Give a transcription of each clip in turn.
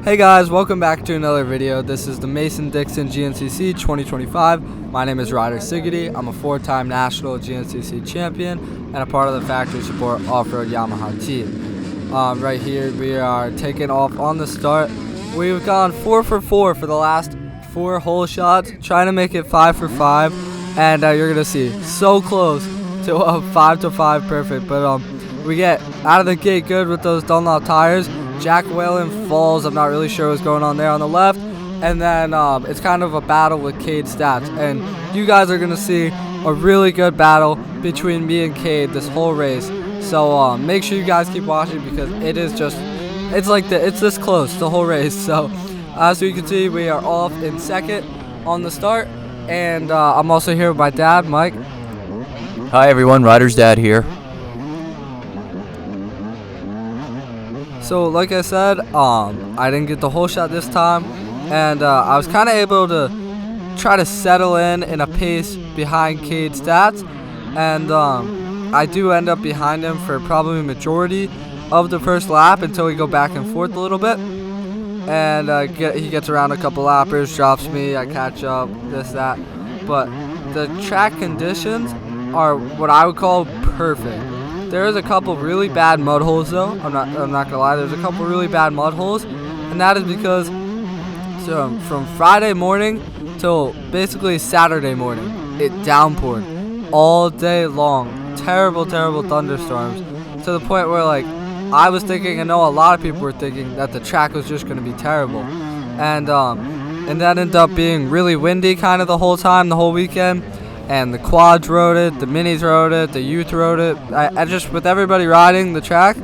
Hey guys, welcome back to another video. This is the Dixon GNCC 2025. My name is Ryder Sigety. I'm a 4-time national GNCC champion and a part of the factory support off-road Yamaha team. Right here we are taking off on the start. We've gone 4 for 4 for the last 4 hole shots, trying to make it 5 for 5, and you're gonna see so close to a 5 to 5 perfect. But we get out of the gate good with those Dunlop tires. Jack Whalen falls. I'm not really sure what's going on there on the left. And then it's kind of a battle with Cade Stats. And you guys are going to see a really good battle between me and Cade this whole race. So make sure you guys keep watching because it is just, it's this close the whole race. So as you can see, we are off in second on the start. And I'm also here with my dad, Mike. Hi everyone, Ryder's dad here. So like I said, I didn't get the whole shot this time, and I was kind of able to try to settle in a pace behind Cade Stats, and I do end up behind him for probably a majority of the first lap until we go back and forth a little bit, and he gets around a couple lappers, drops me, I catch up, this, that, but the track conditions are what I would call perfect. There is a couple really bad mud holes though. I'm not gonna lie. There's a couple really bad mud holes, and that is because from Friday morning till basically Saturday morning, it downpoured all day long. Terrible thunderstorms to the point where like I was thinking, I know a lot of people were thinking that the track was just gonna be terrible, and that ended up being really windy kind of the whole time, the whole weekend. And the quads rode it, the minis rode it, the youth rode it. I just, with everybody riding the track,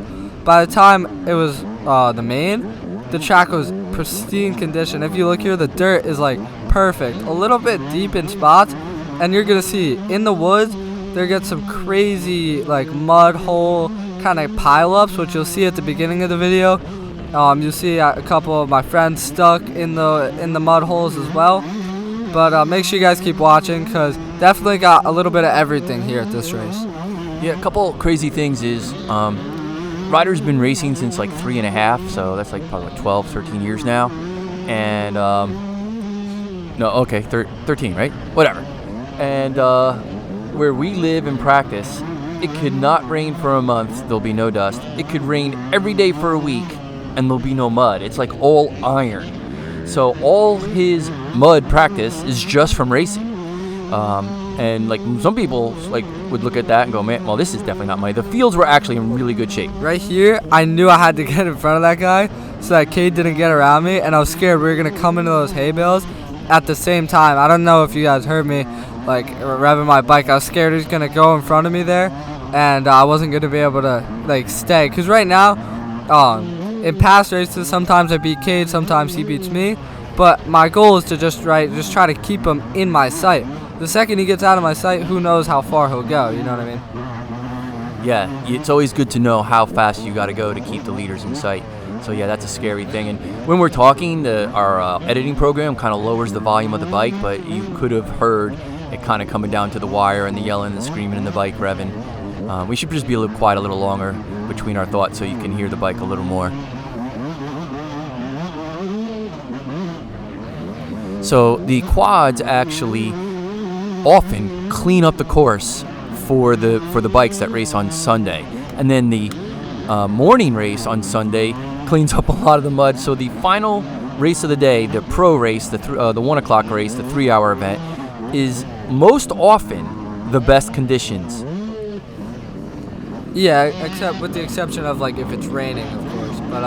by the time it was the main, the track was pristine condition. If you look here, the dirt is like perfect. A little bit deep in spots, and you're gonna see in the woods there gets some crazy like mud hole kind of pileups, which you'll see at the beginning of the video. You'll see a couple of my friends stuck in the mud holes as well. But make sure you guys keep watching because definitely got a little bit of everything here at this race. Yeah, a couple crazy things is Ryder's been racing since like 3.5, so that's like probably like 12, 13 years now. And 13, right? Whatever. And where we live and practice, it could not rain for a month, there'll be no dust. It could rain every day for a week and there'll be no mud. It's like all iron. So all his mud practice is just from racing. And like some people like would look at that and go, man, well, this is definitely not muddy. The fields were actually in really good shape. Right here, I knew I had to get in front of that guy so that Cade didn't get around me, and I was scared we were gonna come into those hay bales at the same time. I don't know if you guys heard me like revving my bike. I was scared he was gonna go in front of me there, and I wasn't gonna be able to like stay. Cause right now, in past races, sometimes I beat Cade, sometimes he beats me. But my goal is to just try to keep him in my sight. The second he gets out of my sight, who knows how far he'll go, you know what I mean? Yeah, it's always good to know how fast you got to go to keep the leaders in sight. So yeah, that's a scary thing. And when we're talking, our editing program kind of lowers the volume of the bike, but you could have heard it kind of coming down to the wire and the yelling and the screaming and the bike revving. We should just be a little quiet a little longer between our thoughts so you can hear the bike a little more. So the quads actually often clean up the course for the bikes that race on Sunday, and then the morning race on Sunday cleans up a lot of the mud. So the final race of the day, the pro race, the 1 o'clock race, the 3-hour event, is most often the best conditions. Yeah, except with the exception of like if it's raining, of course. But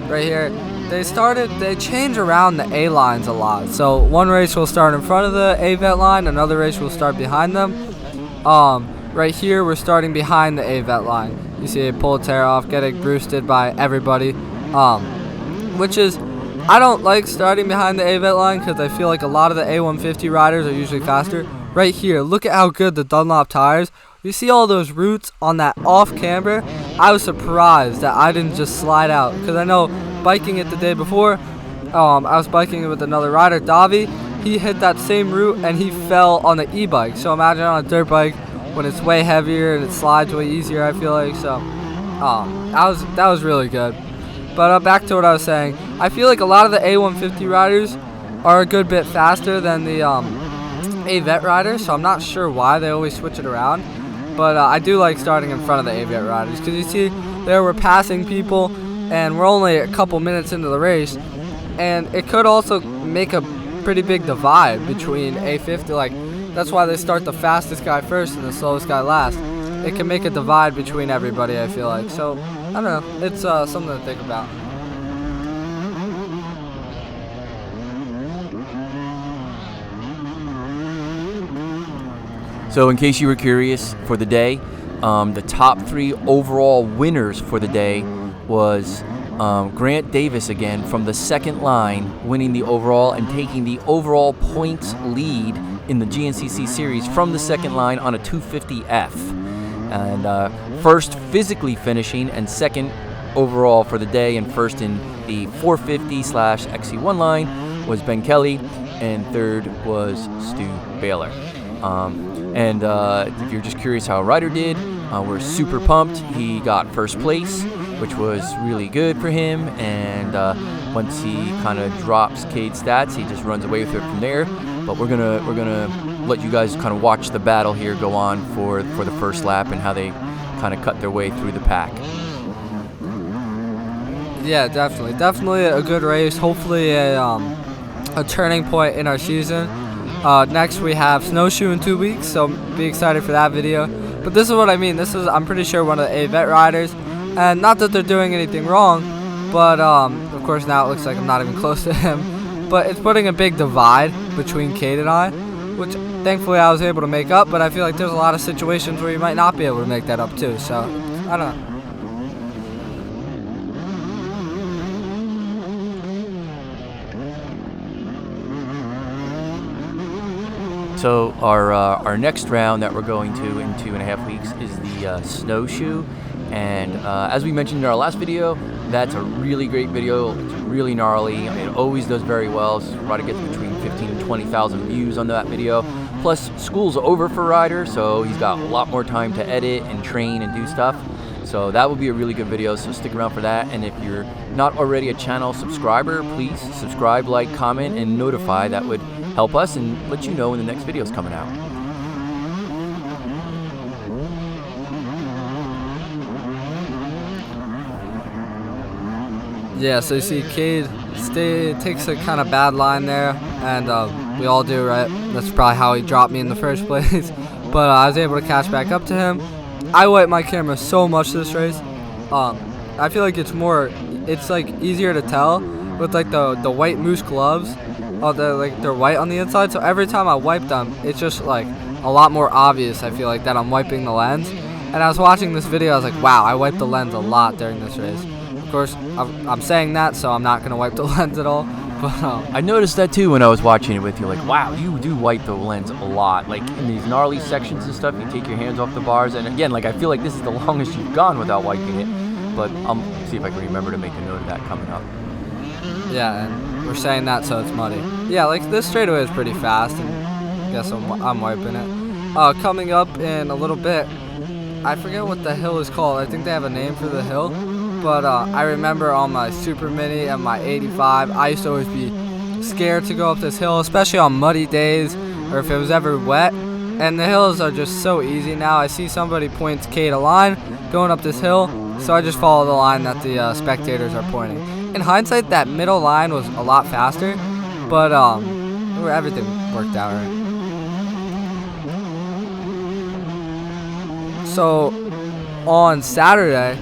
right here, they change around the A lines a lot. So one race will start in front of the A vet line, another race will start behind them. Right here we're starting behind the A vet line. You see it pull a tear off, getting boosted by everybody. Which is, I don't like starting behind the A vet line because I feel like a lot of the A150 riders are usually faster. Right here, look at how good the Dunlop tires. You see all those roots on that off camber? I was surprised that I didn't just slide out because I know biking it the day before, I was biking it with another rider, Davi. He hit that same route and he fell on the e-bike. So imagine on a dirt bike when it's way heavier and it slides way easier, I feel like. So that was really good. But back to what I was saying. I feel like a lot of the A150 riders are a good bit faster than the A-Vet riders, so I'm not sure why they always switch it around. But I do like starting in front of the A-Vet riders, because you see there we're passing people, and we're only a couple minutes into the race, and it could also make a pretty big divide between A50. Like, that's why they start the fastest guy first and the slowest guy last. It can make a divide between everybody, I feel like. So, I don't know. It's something to think about. So in case you were curious, for the day, the top 3 overall winners for the day was Grant Davis again from the second line, winning the overall and taking the overall points lead in the GNCC series from the second line on a 250F. And first physically finishing and second overall for the day and first in the 450/XC1 line was Ben Kelly, and third was Stu Baylor. And if you're just curious how Ryder did, we're super pumped. He got first place, which was really good for him. And once he kind of drops Cade's stats, he just runs away with it from there. But we're gonna let you guys kind of watch the battle here go on for the first lap and how they kind of cut their way through the pack. Yeah, definitely a good race. Hopefully a turning point in our season. Next we have Snowshoe in 2 weeks, so be excited for that video. But this is what I mean. This is, I'm pretty sure, one of the A-Vet riders, and not that they're doing anything wrong, but of course now it looks like I'm not even close to him. But it's putting a big divide between Cade and I, which thankfully I was able to make up. But I feel like there's a lot of situations where you might not be able to make that up too. So I don't know. So our next round that we're going to in 2.5 weeks is the Snowshoe, and as we mentioned in our last video, that's a really great video. It's really gnarly. I mean, it always does very well. So Ryder gets between 15 and 20,000 views on that video. Plus, school's over for Ryder, so he's got a lot more time to edit and train and do stuff. So that will be a really good video, so stick around for that. And if you're not already a channel subscriber, please subscribe, like, comment, and notify. That would help us and let you know when the next video is coming out. Yeah, so you see Cade takes a kind of bad line there, and we all do, right? That's probably how he dropped me in the first place. But I was able to catch back up to him. I wipe my camera so much this race. I feel like it's like easier to tell with like the white Mousse gloves. They're white on the inside, so every time I wipe them, it's just like a lot more obvious, I feel like, that I'm wiping the lens. And I was watching this video, I was like, wow, I wiped the lens a lot during this race. Of course, I'm saying that, so I'm not going to wipe the lens at all. But I noticed that too when I was watching it with you. Like, wow, you do wipe the lens a lot. Like in these gnarly sections and stuff, you take your hands off the bars. And again, like I feel like this is the longest you've gone without wiping it. But I'll see if I can remember to make a note of that coming up. Yeah, and we're saying that so it's muddy. Yeah, like this straightaway is pretty fast, and I guess I'm wiping it. Coming up in a little bit, I forget what the hill is called. I think they have a name for the hill. But I remember on my Super Mini and my 85, I used to always be scared to go up this hill, especially on muddy days or if it was ever wet. And the hills are just so easy now. I see somebody points Cade a line going up this hill, so I just follow the line that the spectators are pointing. In hindsight, that middle line was a lot faster, but everything worked out right. So on Saturday,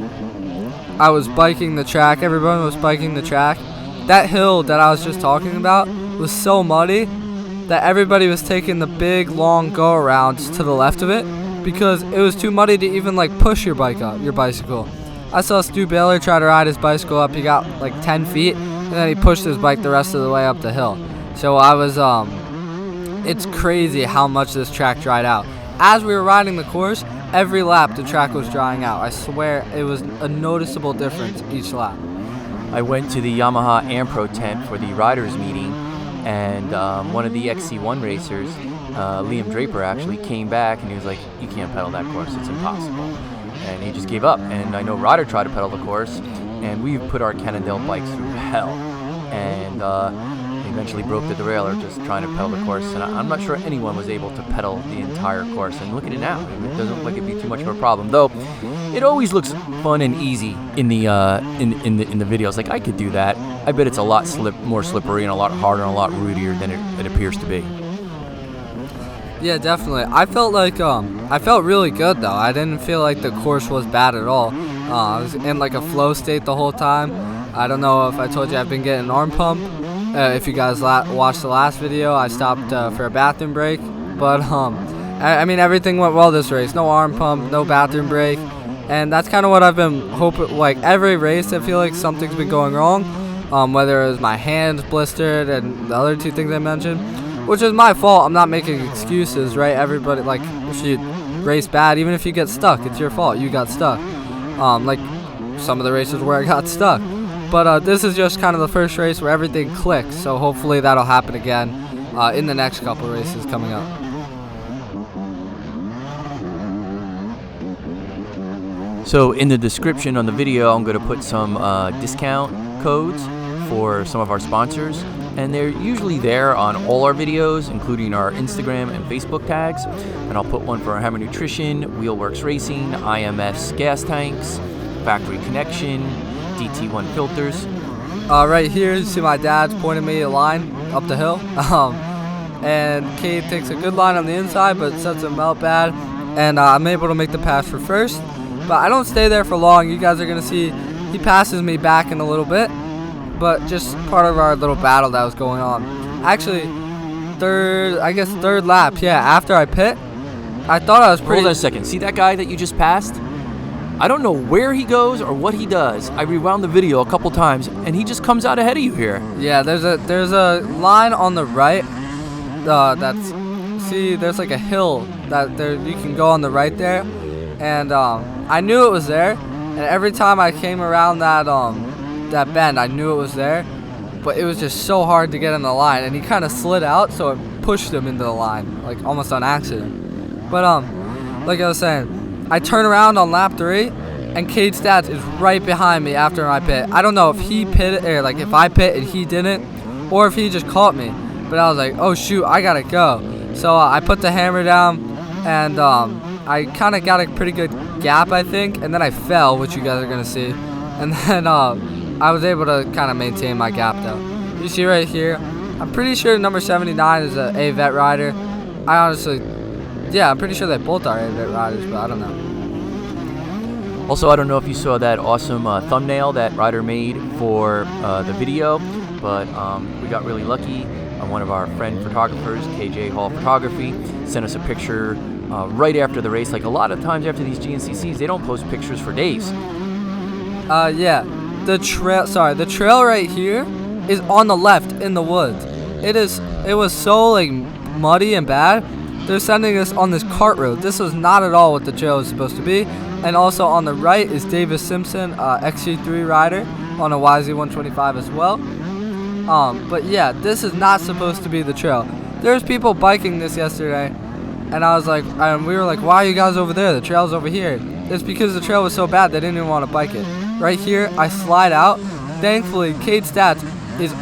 I was biking the track. Everyone was biking the track. That hill that I was just talking about was so muddy that everybody was taking the big long go arounds to the left of it because it was too muddy to even like push your bicycle. I saw Stu Baylor try to ride his bicycle up. He got like 10 feet and then he pushed his bike the rest of the way up the hill. So I was it's crazy how much this track dried out. As we were riding the course, every lap the track was drying out. I swear it was a noticeable difference each lap. I went to the Yamaha Ampro tent for the riders meeting, and one of the XC1 racers, Liam Draper, actually came back and he was like, "You can't pedal that course, it's impossible." And he just gave up. And I know Ryder tried to pedal the course, and we've put our Cannondale bikes through hell. And we eventually broke the derailleur just trying to pedal the course. And I'm not sure anyone was able to pedal the entire course. And look at it now. It doesn't look like it'd be too much of a problem, though. It always looks fun and easy in the videos. Like, I could do that. I bet it's a lot more slippery and a lot harder and a lot rootier than it appears to be. Yeah, definitely. I felt like I felt really good though. I didn't feel like the course was bad at all. I was in like a flow state the whole time. I don't know if I told you I've been getting an arm pump. If you guys watched the last video, I stopped for a bathroom break. But I mean, everything went well this race. No arm pump, no bathroom break, and that's kind of what I've been hoping. Like every race, I feel like something's been going wrong. Whether it was my hands blistered and the other two things I mentioned, which is my fault. I'm not making excuses, right? Everybody, like, if you race bad, even if you get stuck, it's your fault. You got stuck. Like some of the races where I got stuck. But this is just kind of the first race where everything clicks. So hopefully that'll happen again in the next couple races coming up. So in the description on the video, I'm going to put some discount codes for some of our sponsors. And they're usually there on all our videos, including our Instagram and Facebook tags. And I'll put one for Hammer Nutrition, Worx Racing, IMS gas tanks, Factory Connection, DT1 filters. Right here, you see my dad's pointing me a line up the hill. And Cade takes a good line on the inside, but sets him out bad. And I'm able to make the pass for first. But I don't stay there for long. You guys are going to see he passes me back in a little bit. But just part of our little battle that was going on. Actually, third lap, yeah, after I pit, I thought I was pretty... Hold on a second. See that guy that you just passed? I don't know where he goes or what he does. I rewound the video a couple times, and he just comes out ahead of you here. Yeah, there's a line on the right there's like a hill that there you can go on the right there. And I knew it was there, and every time I came around that bend, I knew it was there, but it was just so hard to get in the line, and he kind of slid out, so it pushed him into the line, like almost on accident. But like I was saying, I turn around on lap 3, and Cade Stats is right behind me after my pit. I don't know if he pitted, or like if I pit and he didn't, or if he just caught me. But I was like, oh shoot, I gotta go. So I put the hammer down, and I kind of got a pretty good gap, I think, and then I fell, which you guys are gonna see, and then I was able to kind of maintain my gap though. You see right here, I'm pretty sure number 79 is a vet rider. I'm pretty sure they both are vet riders, but I don't know. Also, I don't know if you saw that awesome thumbnail that Ryder made for the video, but we got really lucky. One of our friend photographers, KJ Hall Photography, sent us a picture right after the race. Like a lot of times after these GNCCs, they don't post pictures for days. Yeah. The trail right here is on the left in the woods. It was so like muddy and bad. They're sending us on this cart road. This was not at all what the trail was supposed to be. And also on the right is Davis Simpson, XC3 rider on a YZ125 as well. But yeah, this is not supposed to be the trail. There's people biking this yesterday, and I was like, we were like, why are you guys over there? The trail's over here. It's because the trail was so bad they didn't even want to bike it. Right here, I slide out. Thankfully, Cade Stats is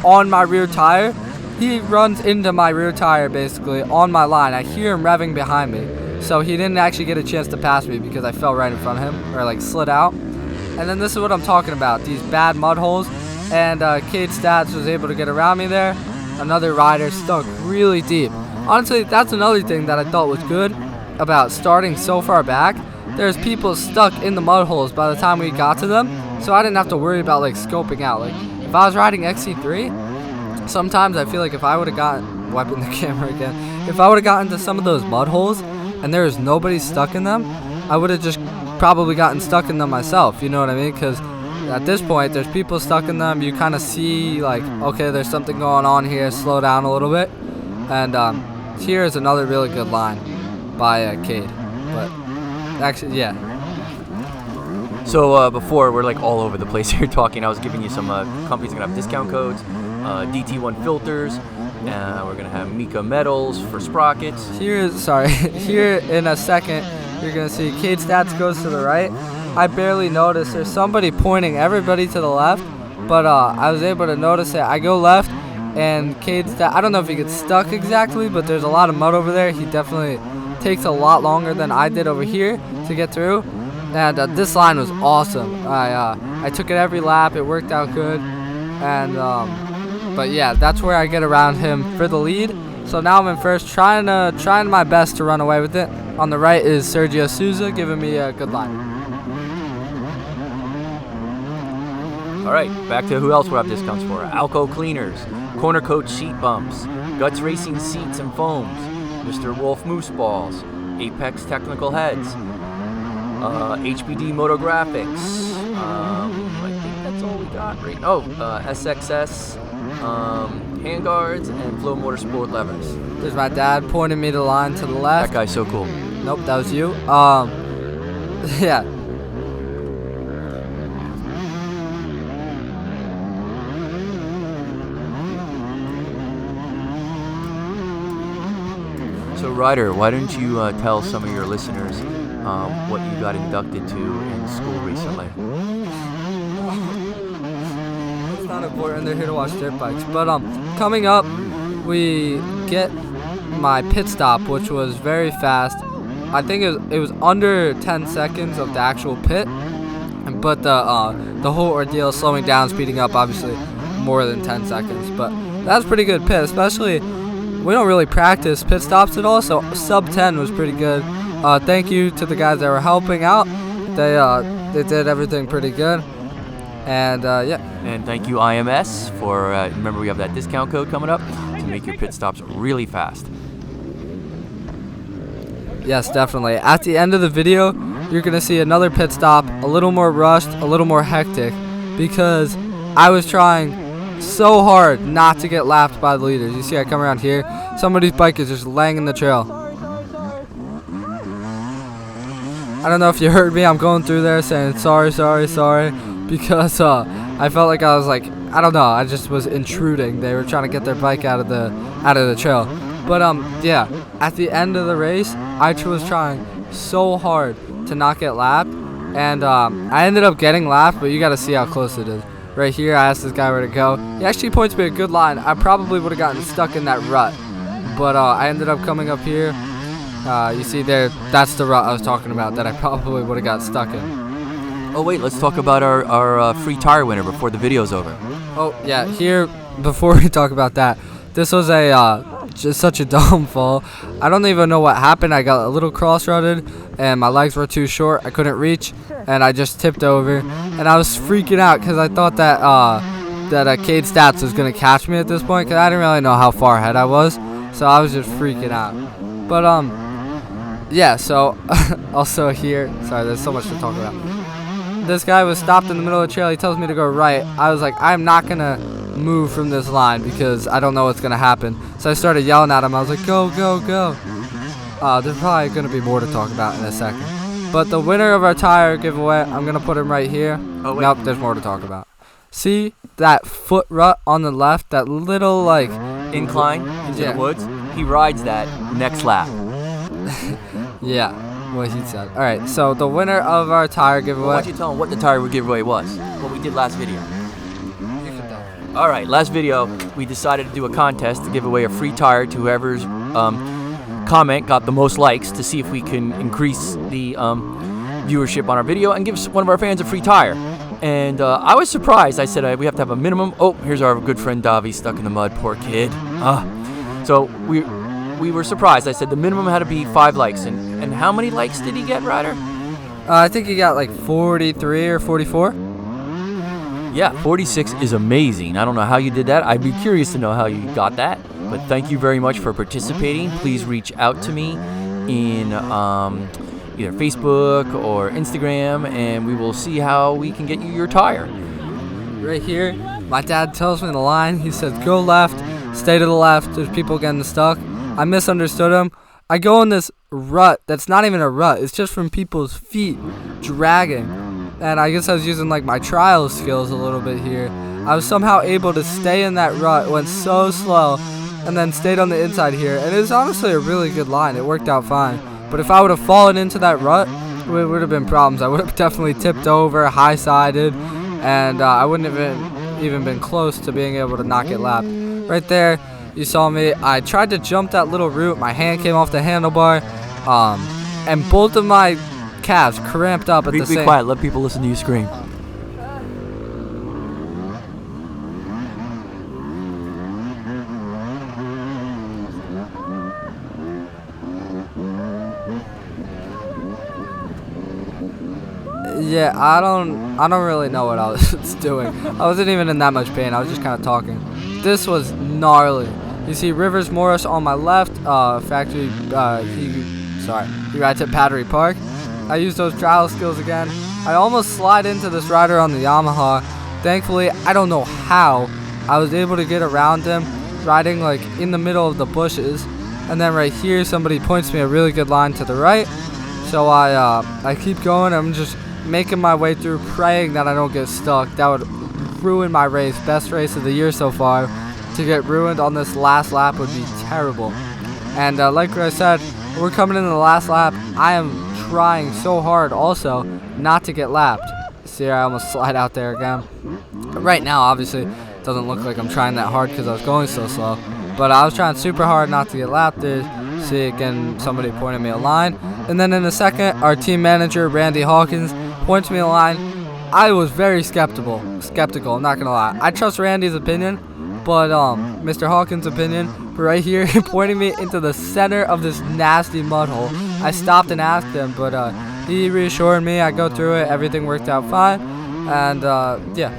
on my rear tire. He runs into my rear tire basically on my line. I hear him revving behind me. So he didn't actually get a chance to pass me because I fell right in front of him, or like slid out. And then this is what I'm talking about, these bad mud holes. And Cade Stats was able to get around me there. Another rider stuck really deep. Honestly, that's another thing that I thought was good about starting so far back. There's people stuck in the mud holes by the time we got to them, so I didn't have to worry about like scoping out. Like if I was riding XC3, sometimes I feel like if I would have gotten, wiping the camera again, if I would have gotten to some of those mud holes and there was nobody stuck in them, I would have just probably gotten stuck in them myself, you know what I mean? Because at this point, there's people stuck in them. You kind of see like, okay, there's something going on here, slow down a little bit. And here is another really good line by Cade. But actually, yeah. So before, we're like all over the place here talking. I was giving you some companies that are going to have discount codes. DT1 filters. We're going to have Mika metals for sprockets. Here in a second, you're going to see Cade Stats goes to the right. I barely noticed. There's somebody pointing everybody to the left, but I was able to notice it. I go left, and Cade's I don't know if he gets stuck exactly, but there's a lot of mud over there. He definitely takes a lot longer than I did over here to get through. And this line was awesome. I took it every lap. It worked out good. And but yeah, that's where I get around him for the lead. So now I'm in first, trying my best to run away with it. On the right is Sergio Souza giving me a good line. All right, back to who else we have discounts for. Alco Cleaners, Corner Coat Sheet Bumps, Guts Racing Seats and Foams, Mr. Wolf Mousse Balls, Apex Technical Heads, HBD MotoGrafx. I think that's all we got right now. SXS, Handguards, and Flow Motorsport levers. There's my dad pointing me the line to the left. That guy's so cool. Nope, that was you. Yeah. So Ryder, why don't you tell some of your listeners what you got inducted to in school recently? It's not important. They're here to watch dirt bikes. But coming up, we get my pit stop, which was very fast. I think it was under 10 seconds of the actual pit, but the whole ordeal, slowing down, speeding up, obviously more than 10 seconds. But that's pretty good pit, especially we don't really practice pit stops at all, so sub 10 was pretty good. Thank you to the guys that were helping out. They did everything pretty good. And yeah. And thank you IMS for, remember we have that discount code coming up to make your pit stops really fast. Yes, definitely. At the end of the video, you're going to see another pit stop, a little more rushed, a little more hectic, because I was trying so hard not to get lapped by the leaders. You see I come around here, somebody's bike is just laying in the trail. I don't know if you heard me, I'm going through there saying sorry, because I felt like I was like, I don't know, I just was intruding. They were trying to get their bike out of the trail. But yeah, at the end of the race, I was trying so hard to not get lapped, and I ended up getting lapped, but you got to see how close it is. Right here, I asked this guy where to go. He actually points me a good line. I probably would have gotten stuck in that rut, but I ended up coming up here. You see there, that's the rut I was talking about that I probably would have got stuck in. Oh wait, let's talk about our free tire winner before the video's over. Oh yeah, here, before we talk about that, this was just such a dumb fall. I don't even know what happened. I got a little cross-rutted and my legs were too short. I couldn't reach and I just tipped over, and I was freaking out because I thought that Cade Stats was going to catch me at this point, because I didn't really know how far ahead I was, so I was just freaking out. But yeah, so also here, sorry, there's so much to talk about. This guy was stopped in the middle of the trail. He tells me to go right. I was like, I'm not going to move from this line because I don't know what's going to happen. So I started yelling at him. I was like, go, go, go. There's probably going to be more to talk about in a second. But the winner of our tire giveaway, I'm going to put him right here. Oh, wait. Nope, there's more to talk about. See that foot rut on the left? That little, like, incline into the woods? He rides that next lap. Yeah, what he said. All right, so the winner of our tire giveaway. Why don't you tell him what the tire giveaway was? What we did last video. All right, last video, we decided to do a contest to give away a free tire to whoever's comment got the most likes, to see if we can increase the viewership on our video and give one of our fans a free tire. And I was surprised. I said we have to have a minimum. Oh, here's our good friend Davi stuck in the mud. Poor kid. So we were surprised. I said the minimum had to be 5 likes. And how many likes did he get, Ryder? I think he got like 43 or 44. Yeah, 46 is amazing. I don't know how you did that. I'd be curious to know how you got that. But thank you very much for participating. Please reach out to me in either Facebook or Instagram, and we will see how we can get you your tire. Right here, my dad tells me the line. He says, go left, stay to the left. There's people getting stuck. I misunderstood him. I go in this rut that's not even a rut. It's just from people's feet dragging. And I guess I was using like my trial skills a little bit here. I was somehow able to stay in that rut, went so slow, and then stayed on the inside here. And it was honestly a really good line. It worked out fine. But if I would have fallen into that rut, it would have been problems. I would have definitely tipped over, high-sided, and I wouldn't have even been close to being able to not get lapped. Right there, you saw me. I tried to jump that little root. My hand came off the handlebar, and both of my calves cramped up at the same. Be quiet. Let people listen to you scream. Yeah, I don't really know what I was doing. I wasn't even in that much pain. I was just kind of talking. This was gnarly. You see Rivers Morris on my left, factory. He rides at Battery Park. I used those travel skills again. I almost slide into this rider on the Yamaha. Thankfully, I don't know how, I was able to get around him, riding like in the middle of the bushes. And then right here, somebody points me a really good line to the right. So I keep going. I'm just making my way through, praying that I don't get stuck. That would ruin my race. Best race of the year so far. To get ruined on this last lap would be terrible. And like I said, we're coming into the last lap. I am trying so hard also not to get lapped. See, I almost slide out there again. Right now, obviously, it doesn't look like I'm trying that hard because I was going so slow. But I was trying super hard not to get lapped there. See, again, somebody pointed me a line. And then in a second, our team manager, Randy Hawkins, points me a line. I was very skeptical, I'm not going to lie. I trust Randy's opinion, but Mr. Hawkins' opinion, right here, pointing me into the center of this nasty mud hole. I stopped and asked him, but he reassured me. I go through it. Everything worked out fine. And, yeah.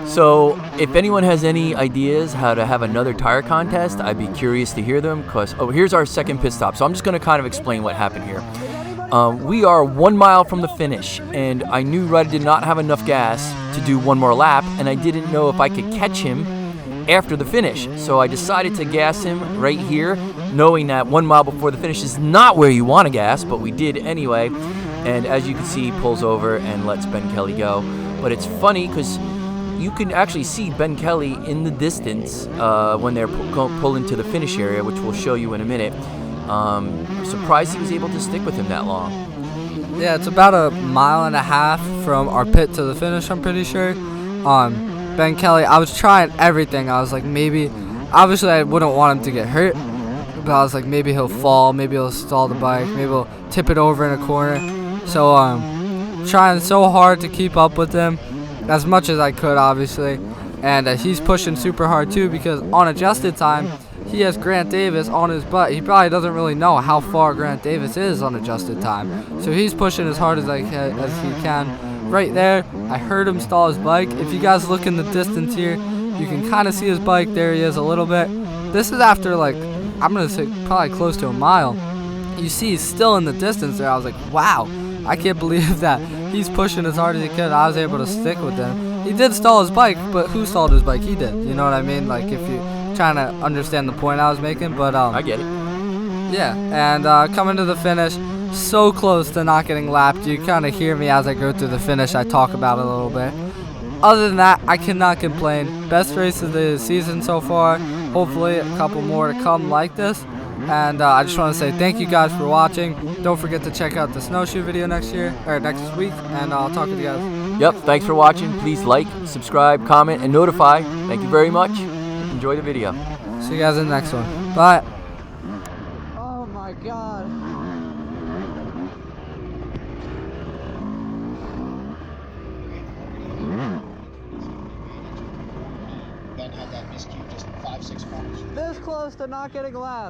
So, if anyone has any ideas how to have another tire contest, I'd be curious to hear them. Because here's our second pit stop. So I'm just going to kind of explain what happened here. We are 1 mile from the finish, and I knew Ryder did not have enough gas to do one more lap, and I didn't know if I could catch him after the finish. So I decided to gas him right here, knowing that 1 mile before the finish is not where you want to gas, but we did anyway. And as you can see, he pulls over and lets Ben Kelly go. But it's funny because you can actually see Ben Kelly in the distance when they're pulling to the finish area, which we'll show you in a minute. Surprised he was able to stick with him that long. Yeah, it's about 1.5 miles from our pit to the finish, I'm pretty sure. Ben Kelly, I was trying everything. I was like, maybe, obviously I wouldn't want him to get hurt, but I was like, maybe he'll fall, maybe he'll stall the bike, maybe he'll tip it over in a corner. So trying so hard to keep up with him as much as I could, obviously. And he's pushing super hard too, because on adjusted time, he has Grant Davis on his butt. He probably doesn't really know how far Grant Davis is on adjusted time. So he's pushing as hard as he can. Right there, I heard him stall his bike. If you guys look in the distance here, you can kind of see his bike. There he is a little bit. This is after, like, I'm going to say probably close to 1 mile. You see he's still in the distance there. I was like, wow, I can't believe that he's pushing as hard as he could. I was able to stick with him. He did stall his bike, but who stalled his bike? He did. You know what I mean? Like, if you trying to understand the point I was making, but I get it. Yeah, and coming to the finish, so close to not getting lapped. You kind of hear me as I go through the finish. I talk about it a little bit. Other than that, I cannot complain. Best race of the season so far. Hopefully a couple more to come like this. And I just want to say thank you guys for watching. Don't forget to check out the snowshoe video next week, and I'll talk to you guys. Yep, thanks for watching. Please like, subscribe, comment, and notify. Thank you very much. Enjoy the video. See you guys in the next one. Bye. Oh my God. Ben had that miscue just 5-6 corners. This close to not getting lapped.